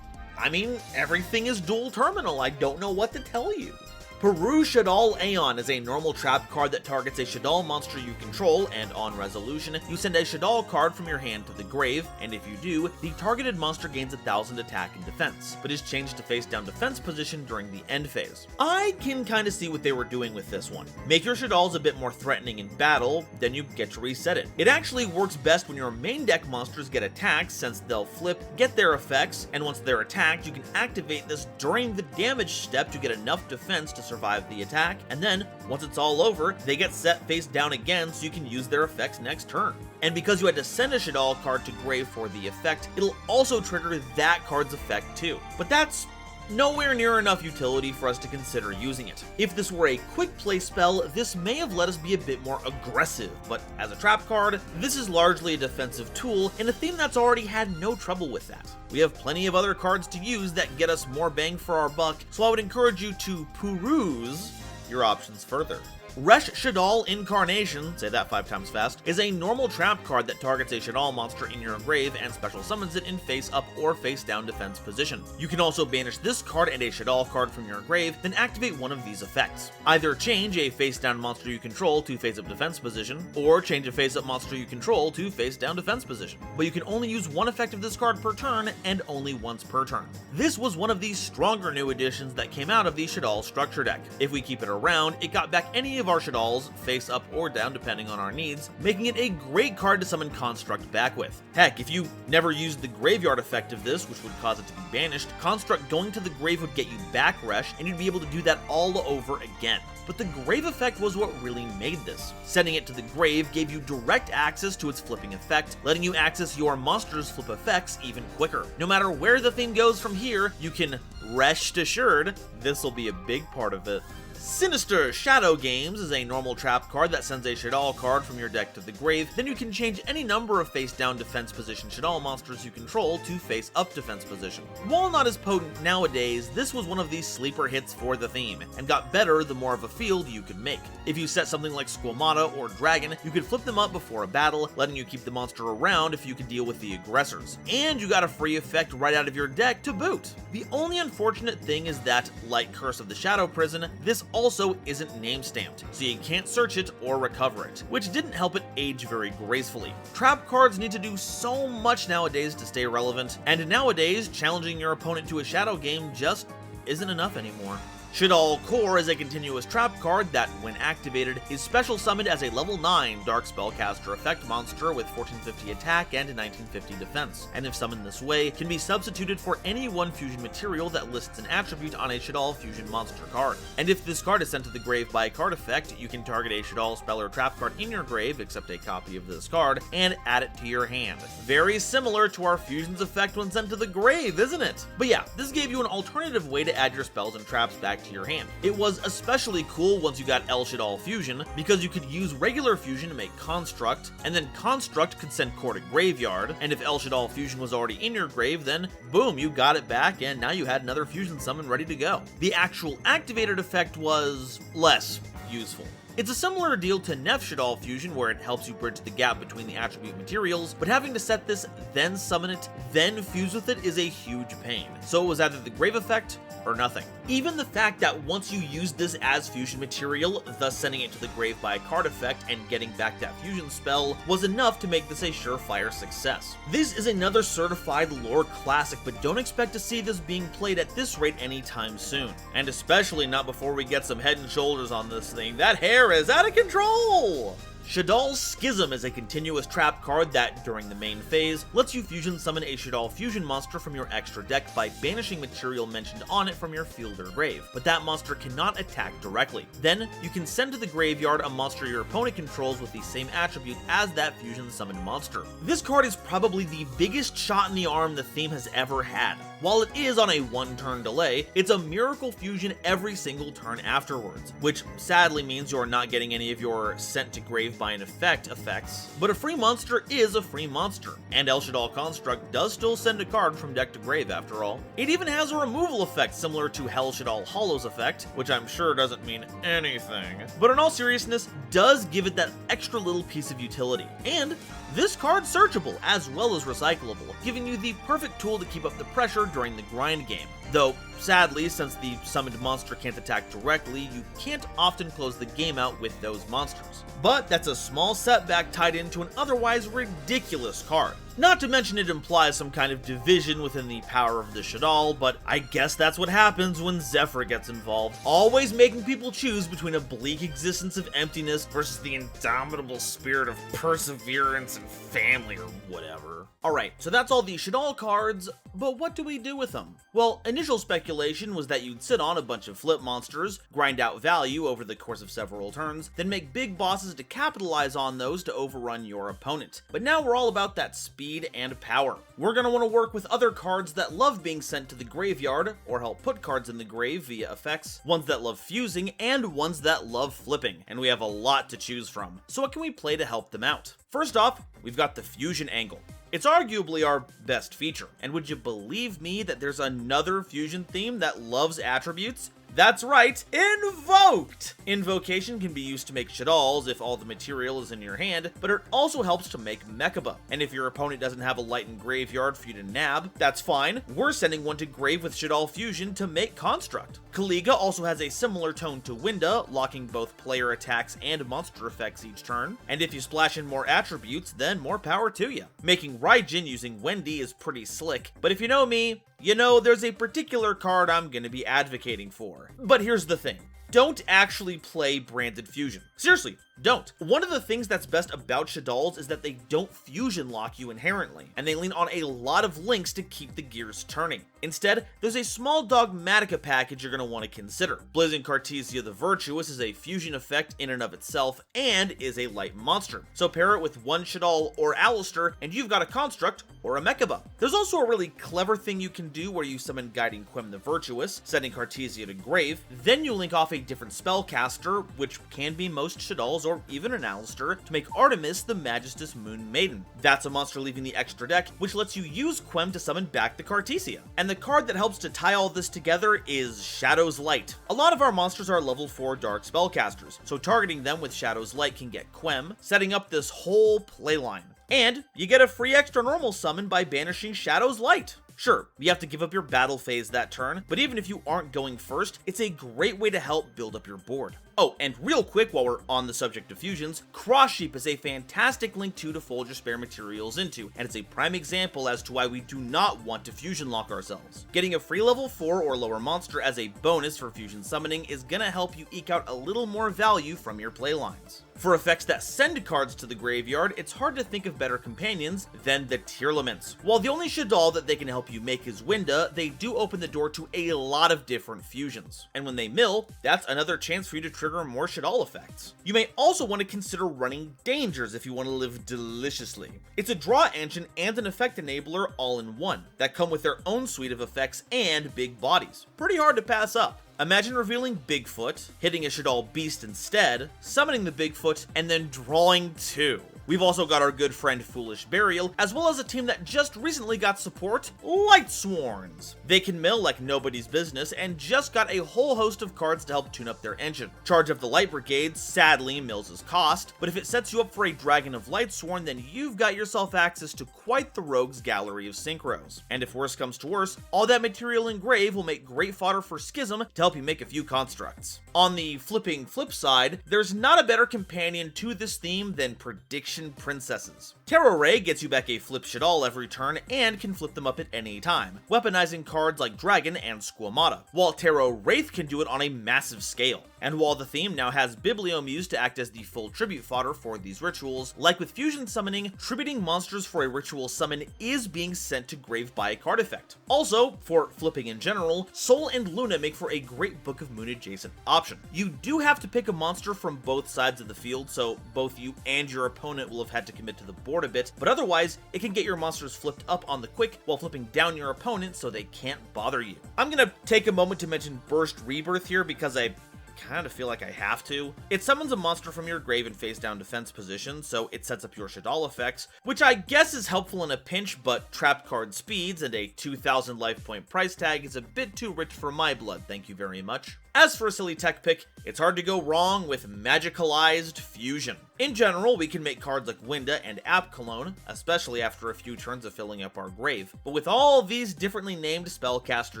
I mean, everything is dual terminal. I don't know what to tell you. Peru Shaddoll Aeon is a normal trap card that targets a Shaddoll monster you control, and on resolution, you send a Shaddoll card from your hand to the grave, and if you do, the targeted monster gains 1000 attack and defense, but is changed to face down defense position during the end phase. I can kinda see what they were doing with this one. Make your Shaddolls a bit more threatening in battle, then you get to reset it. It actually works best when your main deck monsters get attacked, since they'll flip, get their effects, and once they're attacked, you can activate this during the damage step to get enough defense to survive the attack, and then, once it's all over, they get set face down again so you can use their effects next turn. And because you had to send a Shaddoll card to grave for the effect, it'll also trigger that card's effect too. But that's nowhere near enough utility for us to consider using it. If this were a quick play spell, this may have let us be a bit more aggressive, but as a trap card, this is largely a defensive tool in a theme that's already had no trouble with that. We have plenty of other cards to use that get us more bang for our buck, so I would encourage you to peruse your options further. Resh Shaddoll Incarnation, say that 5 times fast, is a normal trap card that targets a Shaddol monster in your grave and special summons it in face up or face down defense position. You can also banish this card and a Shaddol card from your grave, then activate one of these effects. Either change a face down monster you control to face up defense position, or change a face up monster you control to face down defense position. But you can only use one effect of this card per turn and only once per turn. This was one of the stronger new additions that came out of the Shaddol structure deck. If we keep it around, it got back any of our Shaddolls, face up or down depending on our needs, making it a great card to summon Construct back with. Heck, if you never used the graveyard effect of this, which would cause it to be banished, Construct going to the grave would get you back Resh, and you'd be able to do that all over again. But the grave effect was what really made this. Sending it to the grave gave you direct access to its flipping effect, letting you access your monster's flip effects even quicker. No matter where the theme goes from here, you can rest assured this'll be a big part of it. Sinister Shadow Games is a normal trap card that sends a Shaddol card from your deck to the grave, then you can change any number of face-down defense position Shaddol monsters you control to face-up defense position. While not as potent nowadays, this was one of the sleeper hits for the theme, and got better the more of a field you could make. If you set something like Squamata or Dragon, you could flip them up before a battle, letting you keep the monster around if you could deal with the aggressors. And you got a free effect right out of your deck to boot. The only unfortunate thing is that, like Curse of the Shadow Prison, this also isn't name-stamped, so you can't search it or recover it, which didn't help it age very gracefully. Trap cards need to do so much nowadays to stay relevant, and nowadays, challenging your opponent to a shadow game just isn't enough anymore. Shaddol Core is a continuous trap card that, when activated, is special summoned as a level 9 Dark Spellcaster effect monster with 1450 attack and 1950 defense, and if summoned this way, can be substituted for any one fusion material that lists an attribute on a Shaddol fusion monster card. And if this card is sent to the grave by a card effect, you can target a Shaddol spell or trap card in your grave, except a copy of this card, and add it to your hand. Very similar to our fusion's effect when sent to the grave, isn't it? But yeah, this gave you an alternative way to add your spells and traps back to your hand. It was especially cool once you got El Shaddol Fusion, because you could use regular fusion to make Construct, and then Construct could send Core to graveyard, and if El Shaddol Fusion was already in your grave, then boom, you got it back, and now you had another fusion summon ready to go. The actual activated effect was less useful. It's a similar deal to Nef Shaddol Fusion, where it helps you bridge the gap between the attribute materials, but having to set this, then summon it, then fuse with it is a huge pain. So it was either the grave effect or nothing. Even the fact that once you use this as fusion material, thus sending it to the grave by a card effect and getting back that fusion spell, was enough to make this a surefire success. This is another certified lore classic, but don't expect to see this being played at this rate anytime soon. And especially not before we get some head and shoulders on this thing. That hair is out of control! Shaddol's Schism is a continuous trap card that, during the main phase, lets you fusion summon a Shaddol fusion monster from your extra deck by banishing material mentioned on it from your field or grave, but that monster cannot attack directly. Then, you can send to the graveyard a monster your opponent controls with the same attribute as that fusion summoned monster. This card is probably the biggest shot in the arm the theme has ever had. While it is on a 1-turn delay, it's a miracle fusion every single turn afterwards, which sadly means you're not getting any of your sent to grave by an effects, but a free monster is a free monster, and El Shaddol Construct does still send a card from deck to grave after all. It even has a removal effect similar to El Shaddol Hollow's effect, which I'm sure doesn't mean anything, but in all seriousness, does give it that extra little piece of utility. And this card's searchable as well as recyclable, giving you the perfect tool to keep up the pressure during the grind game. Though, sadly, since the summoned monster can't attack directly, you can't often close the game out with those monsters. But that's a small setback tied into an otherwise ridiculous card. Not to mention it implies some kind of division within the power of the Shaddol, but I guess that's what happens when Zephyr gets involved, always making people choose between a bleak existence of emptiness versus the indomitable spirit of perseverance and family or whatever. Alright, so that's all the Shaddol cards, but what do we do with them? Well, initial speculation was that you'd sit on a bunch of flip monsters, grind out value over the course of several turns, then make big bosses to capitalize on those to overrun your opponent. But now we're all about that speed and power. We're going to want to work with other cards that love being sent to the graveyard, or help put cards in the grave via effects, ones that love fusing, and ones that love flipping, and we have a lot to choose from. So what can we play to help them out? First off, we've got the fusion angle. It's arguably our best feature, and would you believe me that there's another fusion theme that loves attributes? That's right, invoked! Invocation can be used to make Shaddolls if all the material is in your hand, but it also helps to make Mechaba. And if your opponent doesn't have a Lightened Graveyard for you to nab, that's fine. We're sending one to Grave with Shaddoll Fusion to make Construct. Kaliga also has a similar tone to Winda, locking both player attacks and monster effects each turn. And if you splash in more attributes, then more power to you. Making Raijin using Wendy is pretty slick, but if you know me, you know there's a particular card I'm gonna be advocating for. But here's the thing. Don't actually play Branded Fusion. Seriously, don't. One of the things that's best about Shaddolls is that they don't fusion lock you inherently, and they lean on a lot of links to keep the gears turning. Instead, there's a small Dogmatica package you're going to want to consider. Blazing Cartesia the Virtuous is a fusion effect in and of itself, and is a light monster. So pair it with one Shaddoll or Alistair, and you've got a Construct or a Mechaba. There's also a really clever thing you can do where you summon Guiding Quem the Virtuous, sending Cartesia to Grave, then you link off a different spellcaster, which can be most Shaddolls or even an Alistair, to make Artemis the Magistus Moon Maiden. That's a monster leaving the extra deck, which lets you use Quem to summon back the Cartesia. And the card that helps to tie all this together is Shadow's Light. A lot of our monsters are level 4 dark spellcasters, so targeting them with Shadow's Light can get Quem, setting up this whole playline. And you get a free extra normal summon by banishing Shadow's Light. Sure, you have to give up your battle phase that turn, but even if you aren't going first, it's a great way to help build up your board. Oh, and real quick while we're on the subject of fusions, Cross Sheep is a fantastic link to fold your spare materials into, and it's a prime example as to why we do not want to fusion lock ourselves. Getting a free level 4 or lower monster as a bonus for fusion summoning is gonna help you eke out a little more value from your playlines. For effects that send cards to the graveyard, it's hard to think of better companions than the Tearlaments. While the only Shaddoll that they can help you make is Winda, they do open the door to a lot of different fusions. And when they mill, that's another chance for you to trigger more Shaddoll effects. You may also want to consider running Dangers if you want to live deliciously. It's a draw engine and an effect enabler all in one, that come with their own suite of effects and big bodies. Pretty hard to pass up. Imagine revealing Bigfoot, hitting a Shaddoll Beast instead, summoning the Bigfoot, and then drawing 2. We've also got our good friend Foolish Burial, as well as a team that just recently got support, Lightsworns. They can mill like nobody's business, and just got a whole host of cards to help tune up their engine. Charge of the Light Brigade sadly mills his cost, but if it sets you up for a Dragon of Lightsworn, then you've got yourself access to quite the rogue's gallery of synchros. And if worse comes to worse, all that material in Grave will make great fodder for Schism to help you make a few constructs. On the flipping flip side, there's not a better companion to this theme than Prediction Princesses. Tarot Ray gets you back a flip Shaddoll every turn and can flip them up at any time, weaponizing cards like Dragon and Squamata, while Tarot Wraith can do it on a massive scale. And while the theme now has Bibliomuse to act as the full tribute fodder for these rituals, like with fusion summoning, tributing monsters for a ritual summon is being sent to Grave by a card effect. Also, for flipping in general, Sol and Luna make for a great Book of Moon adjacent option. You do have to pick a monster from both sides of the field, so both you and your opponent will have had to commit to the board a bit, but otherwise, it can get your monsters flipped up on the quick while flipping down your opponent so they can't bother you. I'm gonna take a moment to mention Burst Rebirth here because I kind of feel like I have to. It summons a monster from your grave in face down defense position, so it sets up your Shaddoll effects, which I guess is helpful in a pinch, but trapped card speeds and a 2,000 life point price tag is a bit too rich for my blood, thank you very much. As for a silly tech pick, it's hard to go wrong with Magicalized Fusion. In general, we can make cards like Winda and App Cologne, especially after a few turns of filling up our grave. But with all these differently named spellcaster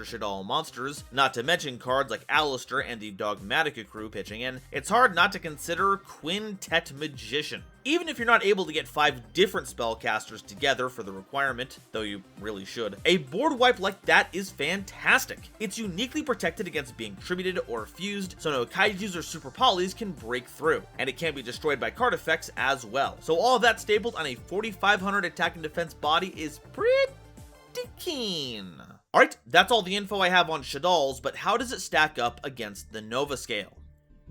Shaddoll monsters, not to mention cards like Alistair and the Dogmatica crew pitching in, it's hard not to consider Quintet Magician. Even if you're not able to get 5 different spellcasters together for the requirement, though you really should, a board wipe like that is fantastic. It's uniquely protected against being tributed or fused, so no kaijus or super polys can break through, and it can be destroyed by card effects as well. So all of that stapled on a 4,500 attack and defense body is pretty keen. Alright, that's all the info I have on Shaddolls, but how does it stack up against the Nova scale?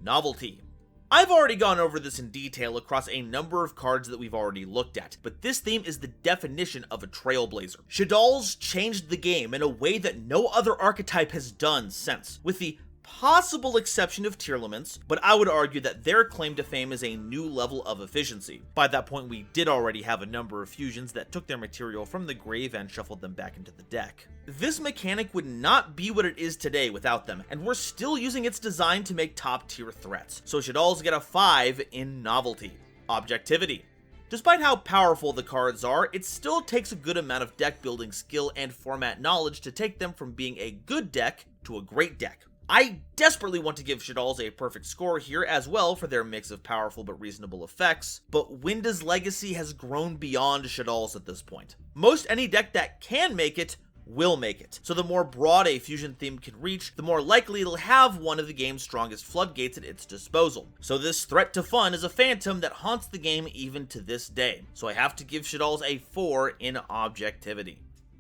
Novelty. I've already gone over this in detail across a number of cards that we've already looked at, but this theme is the definition of a trailblazer. Shaddolls changed the game in a way that no other archetype has done since, with the possible exception of Tearlaments, but I would argue that their claim to fame is a new level of efficiency. By that point, we did already have a number of fusions that took their material from the grave and shuffled them back into the deck. This mechanic would not be what it is today without them, and we're still using its design to make top tier threats, so Shaddolls get a 5 in novelty. Objectivity. Despite how powerful the cards are, it still takes a good amount of deck building skill and format knowledge to take them from being a good deck to a great deck. I desperately want to give Shaddolls a perfect score here as well for their mix of powerful but reasonable effects, but Winda's legacy has grown beyond Shaddolls at this point. Most any deck that can make it will make it, so the more broad a fusion theme can reach, the more likely it'll have one of the game's strongest floodgates at its disposal. So this threat to fun is a phantom that haunts the game even to this day, so I have to give Shaddolls a 4 in objectivity.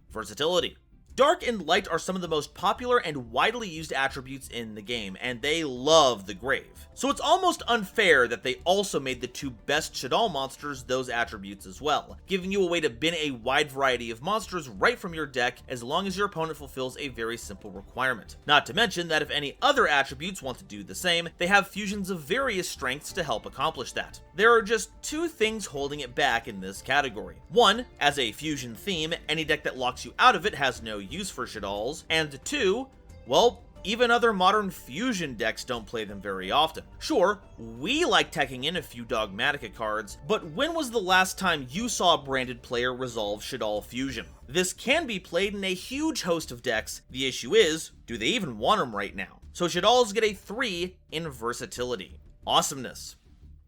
Versatility. Dark and Light are some of the most popular and widely used attributes in the game, and they love the grave. So it's almost unfair that they also made the two best Shaddoll monsters those attributes as well, giving you a way to bin a wide variety of monsters right from your deck as long as your opponent fulfills a very simple requirement. Not to mention that if any other attributes want to do the same, they have fusions of various strengths to help accomplish that. There are just two things holding it back in this category. One, as a fusion theme, any deck that locks you out of it has no use for Shaddolls, and two, well, even other modern fusion decks don't play them very often. Sure, we like teching in a few Dogmatica cards, but when was the last time you saw a branded player resolve Shaddoll fusion? This can be played in a huge host of decks. The issue is, do they even want them right now? So Shaddolls get a 3 in versatility. Awesomeness.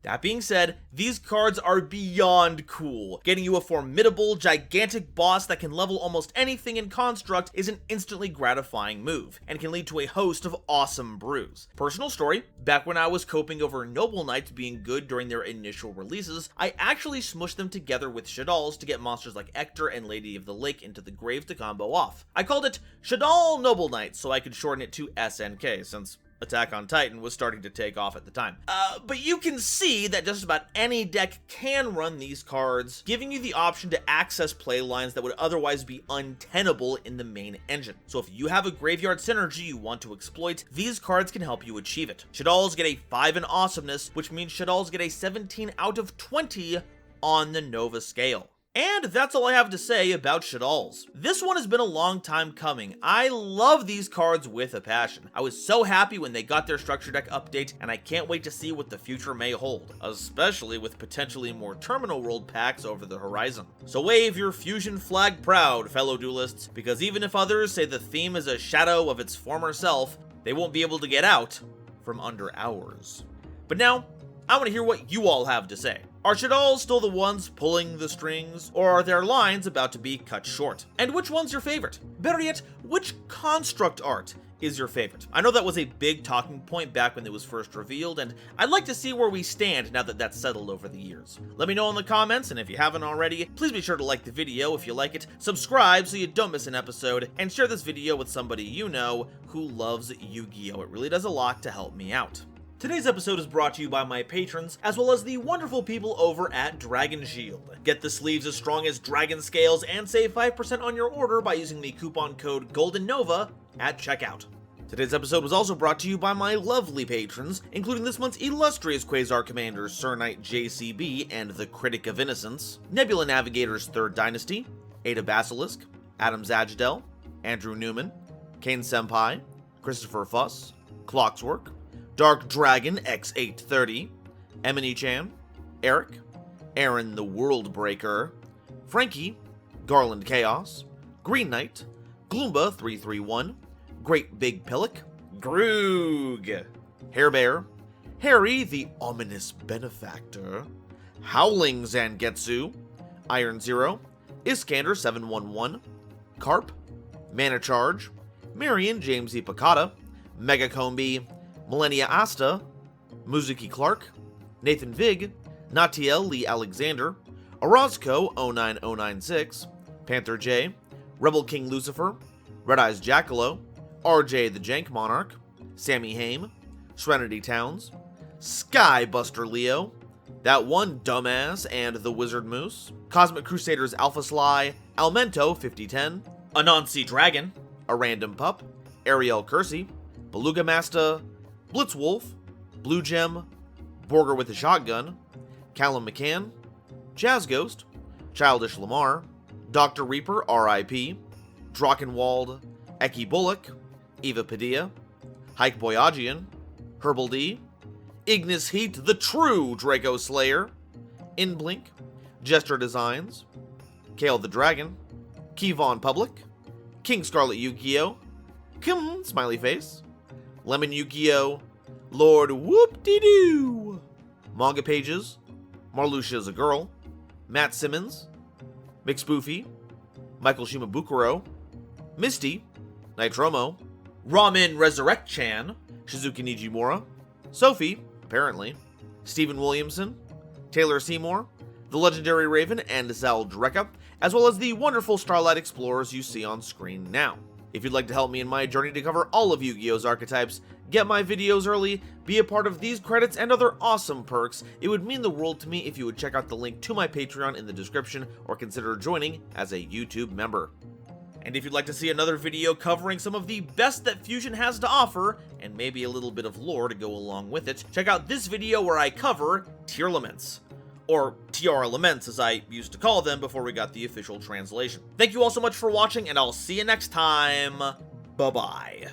That being said, these cards are beyond cool. Getting you a formidable, gigantic boss that can level almost anything in Construct is an instantly gratifying move, and can lead to a host of awesome brews. Personal story, back when I was coping over Noble Knights being good during their initial releases, I actually smushed them together with Shaddolls to get monsters like Ector and Lady of the Lake into the grave to combo off. I called it Shaddoll Noble Knights so I could shorten it to SNK, since Attack on Titan was starting to take off at the time. But you can see that just about any deck can run these cards, giving you the option to access play lines that would otherwise be untenable in the main engine. So if you have a graveyard synergy you want to exploit, these cards can help you achieve it. Shaddolls get a 5 in awesomeness, which means Shaddolls get a 17 out of 20 on the Nova scale. And that's all I have to say about Shaddolls. This one has been a long time coming. I love these cards with a passion. I was so happy when they got their structure deck update, and I can't wait to see what the future may hold, especially with potentially more Terminal World packs over the horizon. So wave your fusion flag proud, fellow duelists, because even if others say the theme is a shadow of its former self, they won't be able to get out from under ours. But now, I want to hear what you all have to say. Are Shaddolls still the ones pulling the strings, or are their lines about to be cut short? And which one's your favorite? Better yet, which construct art is your favorite? I know that was a big talking point back when it was first revealed, and I'd like to see where we stand now that that's settled over the years. Let me know in the comments, and if you haven't already, please be sure to like the video if you like it, subscribe so you don't miss an episode, and share this video with somebody you know who loves Yu-Gi-Oh! It really does a lot to help me out. Today's episode is brought to you by my patrons, as well as the wonderful people over at Dragon Shield. Get the sleeves as strong as dragon scales and save 5% on your order by using the coupon code GoldenNova at checkout. Today's episode was also brought to you by my lovely patrons, including this month's illustrious Quasar Commanders Sir Knight JCB and the Critic of Innocence, Nebula Navigator's 3rd Dynasty, Ada Basilisk, Adam Zajdel, Andrew Newman, Kane Senpai, Christopher Fuss, Clockswork, Dark Dragon X830, Emily Chan, Eric, Aaron the World Breaker, Frankie, Garland Chaos, Green Knight, Gloomba 331, Great Big Pillock, Groog, Hairbear, Harry the Ominous Benefactor, Howling Zangetsu, Iron Zero, Iskander 711, Carp, Mana Charge, Marion James E. Picata, Mega Combi, Millennia Asta, Muzuki Clark, Nathan Vig, Natiel Lee Alexander, Orozco 09096, Panther J, Rebel King Lucifer, Red Eyes Jackalow, RJ the Jank Monarch, Sammy Haim, Serenity Towns, Skybuster Leo, That One Dumbass and the Wizard Moose, Cosmic Crusaders Alpha Sly, Almento 5010, Anansi Dragon, A Random Pup, Ariel Kersey, Beluga Masta, Blitzwolf, Blue Gem, Borger with a Shotgun, Callum McCann, Jazz Ghost, Childish Lamar, Dr. Reaper RIP, Drachenwald, Eki Bullock, Eva Padilla, Hike Boyagian, Herbal D, Ignis Heat, the true Draco Slayer, Inblink, Jester Designs, Kale the Dragon, Keyvon Public, King Scarlet Yugioh, Kim Smiley Face, Lemon Yugioh, Lord Whoop-de-Doo, Manga Pages, Marluxia's a Girl, Matt Simmons, McSpoofy, Michael Shimabukuro, Misty, Nitromo, Ramen Resurrect-chan, Shizuki Nijimura, Sophie, apparently, Stephen Williamson, Taylor Seymour, the legendary Raven, and Zal Dreka, as well as the wonderful Starlight Explorers you see on screen now. If you'd like to help me in my journey to cover all of Yu-Gi-Oh's archetypes, get my videos early, be a part of these credits and other awesome perks, it would mean the world to me if you would check out the link to my Patreon in the description or consider joining as a YouTube member. And if you'd like to see another video covering some of the best that Fusion has to offer, and maybe a little bit of lore to go along with it, check out this video where I cover Tearlaments. Or TR Elements as I used to call them before we got the official translation. Thank you all so much for watching, and I'll see you next time. Bye-bye.